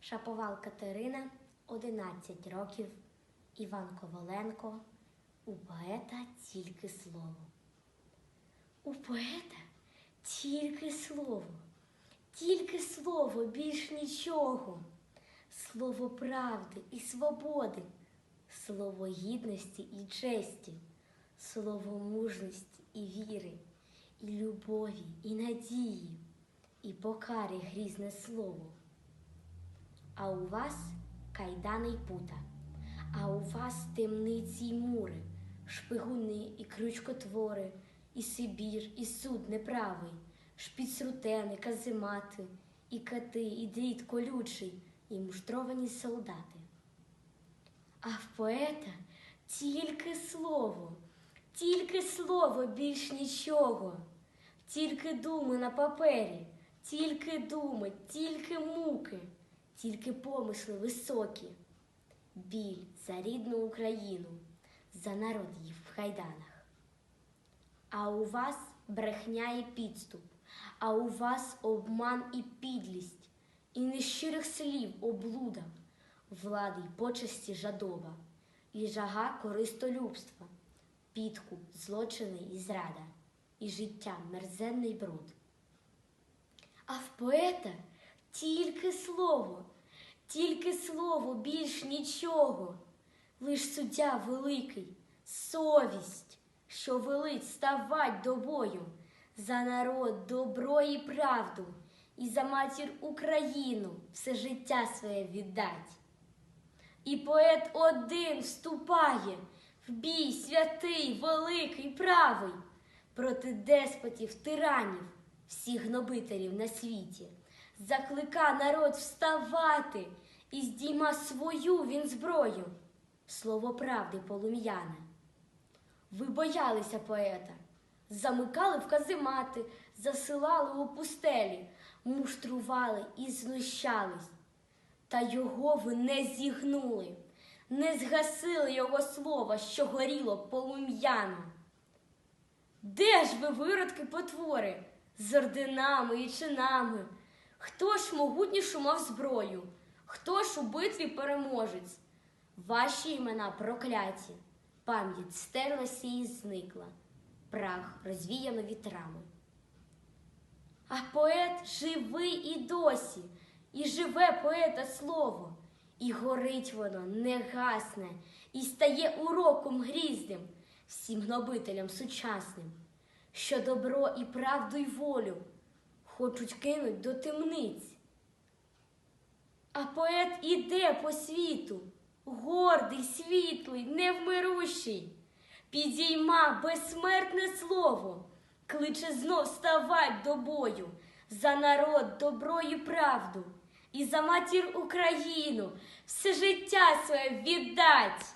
Шаповал Катерина, 11 років, Іван Коваленко. У поета тільки слово. У поета тільки слово, більш нічого. Слово правди і свободи, слово гідності і честі, слово мужності і віри, і любові, і надії, і покари грізне слово. А у вас кайдани й пута, а у вас темниці й мури, шпигуни і крючкотвори, і Сибір, і суд неправий, шпіцрутени, каземати, і кати, і дріт колючий, і муштровані солдати. А в поета тільки слово, більш нічого, тільки думи на папері, тільки думи, тільки муки, тільки помисли високі, біль за рідну Україну, за народ її в кайданах. А у вас брехня і підступ, а у вас обман і підлість, і нещирих слів облуда, влади й почесті жадоба, і жага користолюбства, підкуп, злочини і зрада, і життя мерзенний бруд. А в поета тільки слово, більш нічого, лиш суддя великий, совість, що велить ставать до бою за народ, добро і правду, і за матір Україну все життя своє віддать. І поет один вступає в бій святий, великий, правий, проти деспотів, тиранів, всіх гнобителів на світі. Заклика народ вставати, і здійма свою він зброю, слово правди полум'яне. Ви боялися поета, замикали в каземати, засилали у пустелі, муштрували і знущались. Та його ви не зігнули, не згасили його слова, що горіло полум'яно. Де ж ви, виродки потвори, з орденами і чинами? Хто ж могутнішу мав зброю? Хто ж у битві переможець? Ваші імена прокляті, пам'ять стерлася і зникла, прах розвіяно вітрами. А поет живий і досі, і живе поета слово, і горить воно, не гасне, і стає уроком грізним всім гнобителям сучасним, що добро і правду й волю хочуть кинуть до темниць. А поет іде по світу, гордий, світлий, невмирущий, підійма безсмертне слово, кличе знов ставать до бою за народ, добро і правду, і за матір Україну все життя своє віддать.